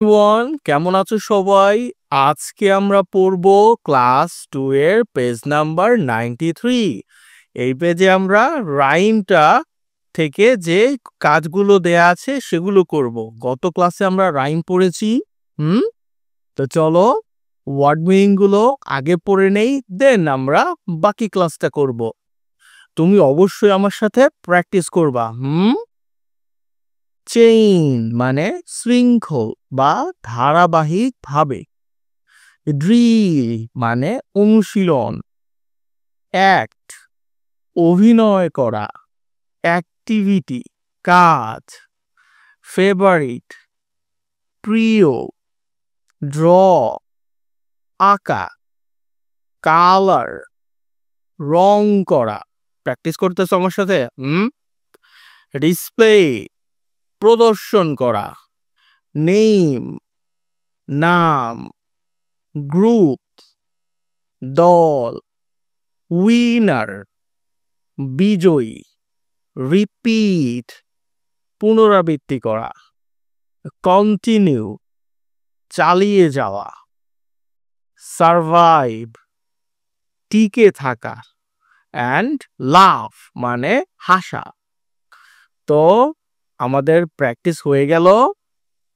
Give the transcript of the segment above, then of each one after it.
One কেমন আছো সবাই? আজকে আমরা পড়ব ক্লাস 2 এর পেজ নাম্বার 93। এই পেজে আমরা রাইমটা থেকে যে কাজগুলো দেয়া আছে সেগুলো করব। গত ক্লাসে আমরা রাইম পড়েছি। হুম তো চলো ওয়ার্ড মিনিং গুলো আগে পড়ে নেই, দেন আমরা বাকি ক্লাসটা করব। তুমি অবশ্যই আমার সাথে প্র্যাকটিস করবা। চেইন মানে শৃঙ্খল বা ধারাবাহিক ভাবে। ড্রিল মানে অনুশীলন। অ্যাক্ট অভিনয় করা। অ্যাক্টিভিটি কাজ। ফেভারিট প্রিয়। ড্র আঁকা। কালার রং করা। প্র্যাকটিস করতেছ আমার সাথে? ডিসপ্লে প্রদর্শন করা। নেম নাম। গ্রুপ দল। উইনার বিজয়ী। রিপিট পুনরাবৃত্তি করা। কন্টিনিউ চালিয়ে যাওয়া। সারভাইভ টিকে থাকা। অ্যান্ড লাভ মানে হাসা। তো আমাদের প্র্যাকটিস হয়ে গেল।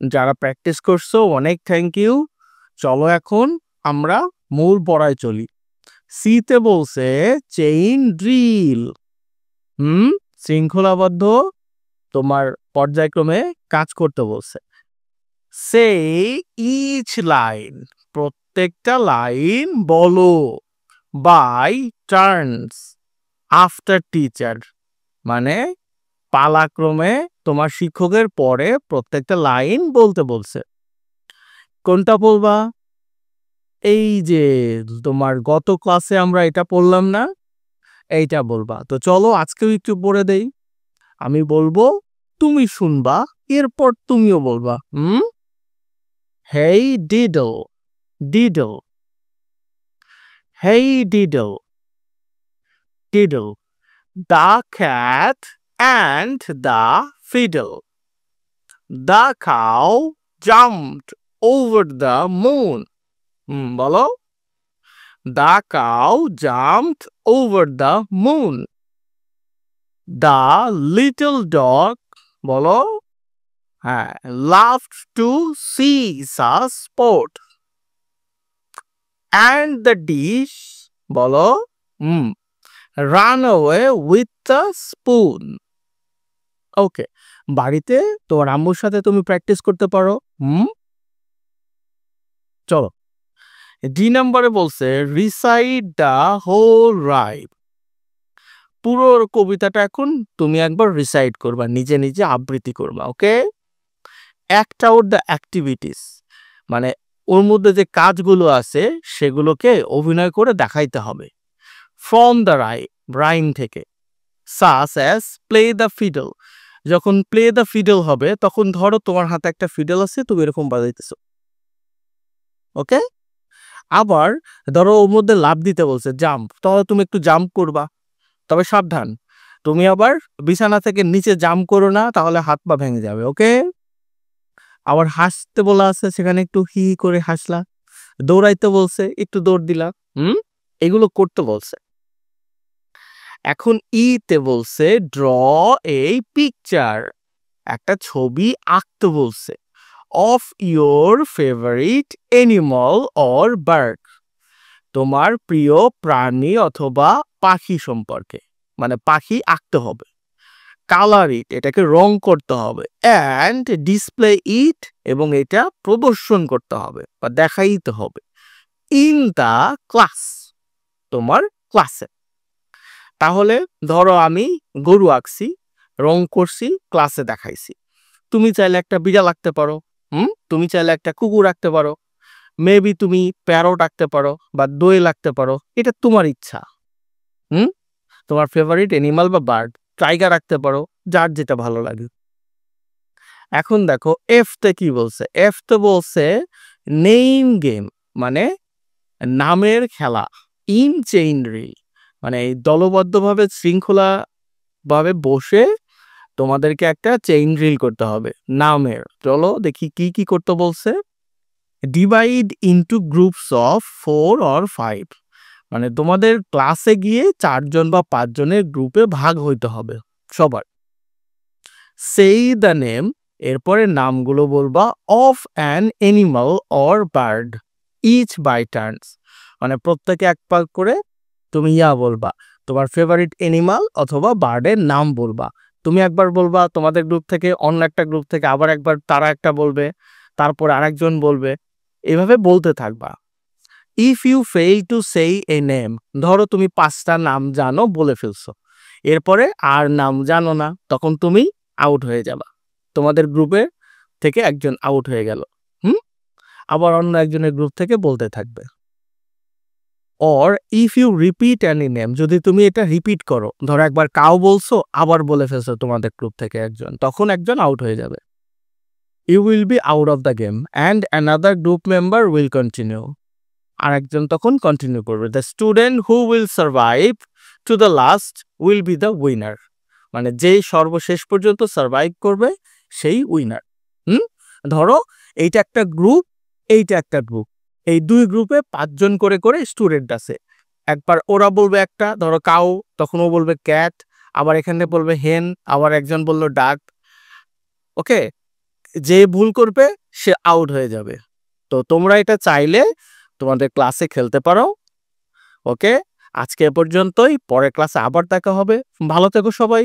যারা প্র্যাকটিস করছো অনেক থ্যাংক ইউ। চলো এখন আমরা মূল পড়ায় চলি। সিতে বলছে চেইন ড্রিল। শৃঙ্খলাবদ্ধ তোমার পর্যায়ক্রমে কাজ করতে বলছে। সে ইচ লাইন প্রত্যেকটা লাইন বলো। বাই টার্নস আফটার টিচার মানে পালাক্রমে তোমার শিক্ষকের পরে প্রত্যেকটা লাইন বলতে বলছে। কোনটা বলবা? এই যে তোমার গত ক্লাসে আমরা এটা পড়লাম না, এইটা বলবা। তো চলো আজকেও একটু পড়ে দেই। আমি বলবো, তুমি শুনবা, এরপর তুমিও বলবা। Hey diddle diddle. Hey diddle diddle. The cat and the fiddle. The cow jumped over the moon. বলো। The cow jumped over the moon. The little dog বলো। হ্যাঁ, loved to see such sport. And the dish বলো। Ran away with the spoon. Okay, বাড়িতে তোমার আম্মুর সাথে তুমি practice করতে পারো। চলো ডি নাম্বারে বলছে রিসাইট দ্য হোল রাইম। পুরো কবিতাটা এখন তুমি একবার রিসাইট করবা, নিজে নিজে আবৃত্তি করবা। ওকে। অ্যাক্ট আউট দ্য অ্যাক্টিভিটিস মানে ওর মধ্যে যে কাজগুলো আছে সেগুলোকে অভিনয় করে দেখাইতে হবে। ফ্রম দ্য রাইম থেকে। Such as play the fiddle. যখন প্লে দ্য ফিডল হবে তখন ধরো তোমার হাতে একটা ফিডল আছে, তুমি এরকম বাজাইতেছো। ওকে। আবার ধরো ওর মধ্যে লাফ দিতে বলছে, জাম্প, তাহলে তুমি একটু জাম্প করবা। তবে সাবধান, তুমি আবার বিছানা থেকে নিচে জাম্প করো না, তাহলে হাত পা ভেঙে যাবে। ওকে। আবার হাসতে বলা আছে, সেখানে একটু হি করে হাসলা। দৌড়াইতে বলছে, একটু দৌড় দিলা। এগুলো করতে বলছে। এখন ইতে বলছে ড্র এ পিকচার, একটা ছবি আঁকতে বলছে। Of your favourite animal or bird, তোমার প্রিয় প্রাণী অথবা পাখি সম্পর্কে, মানে পাখি আঁকতে হবে। কালার ইট, এটাকে রং করতে হবে। অ্যান্ড ডিসপ্লে ইট, এবং এটা প্রদর্শন করতে হবে বা দেখাইতে হবে। ইন দা ক্লাস, তোমার ক্লাসে। তাহলে ধরো আমি গরু আঁকছি, রং করছি, ক্লাসে দেখাইছি। তুমি চাইলে একটা বিড়াল আঁকতে পারো। তুমি চাইলে একটা কুকুর আঁকতে পারো। মেবি তুমি প্যারট আঁকতে পারো বা দোয়েল আঁকতে পারো, এটা তোমার ইচ্ছা। তোমার ফেভারিট এনিমাল বা বার্ড, টাইগার আঁকতে পারো, যার যেটা ভালো লাগে। এখন দেখো এফ তে কি বলছে। এফ তে বলছে নেম গেম, মানে নামের খেলা। ইন চেইন রিল, মানে দলবদ্ধভাবে শৃঙ্খলা ভাবে বসে তোমাদেরকে একটা চেইন ড্রিল করতে হবে নামের। চলো দেখি কি কি করতে বলছে। Divide into groups of 4 or 5, মানে তোমাদের ক্লাসে গিয়ে 4জন বা 5জনের গ্রুপে ভাগ হইতে হবে সবার। সেই দ্য নেম, এরপরে নামগুলো বলবা, of an animal or bird each by turns, মানে প্রত্যেকে এক পাক করে তুমি বলবা তোমার ফেভারিট এনিমাল অথবা বার্ডের নাম বলবা। তুমি একবার বলবা তোমাদের গ্রুপ থেকে, অন্য একটা গ্রুপ থেকে আবার একবার তারা একটা বলবে, তারপর আরেকজন বলবে, এভাবে বলতে থাকবা। ইফ ইউ ফেইল টু সেই এ নেম, ধরো তুমি 5টা নাম জানো, বলে ফেলছো, এরপরে আর নাম জানো না, তখন তুমি আউট হয়ে যাবা, তোমাদের গ্রুপে থেকে একজন আউট হয়ে গেল। আবার অন্য একজনের গ্রুপ থেকে বলতে থাকবে। Or if you repeat any name, যদি তুমি এটা রিপিট করো, ধরো একবার কাউ বলছো আবার বলে ফেলছো তোমাদের গ্রুপ থেকে একজন, তখন একজন আউট হয়ে যাবে। You will be out of the game and another group member will continue, আর একজন তখন কন্টিনিউ করবে। The student who will survive to the last will be the winner, মানে যেই সর্বশেষ পর্যন্ত সার্ভাইভ করবে সেই উইনার। ধরো এইটা একটা গ্রুপ, এইটা একটা গ্রুপ, এই 2 গ্রুপে 5জন করে করে স্টুডেন্ট আছে। একবার ওরা বলবে একটা, ধরো কাউ, তখন ও বলবে ক্যাট, আবার এখানে বলবে হেন, আবার একজন বললো ডাক। ওকে, যে ভুল করবে সে আউট হয়ে যাবে। তো তোমরা এটা চাইলে তোমাদের ক্লাসে খেলতে পারো। ওকে, আজকে এ পর্যন্তই, পরের ক্লাসে আবার দেখা হবে। ভালো থেকো সবাই।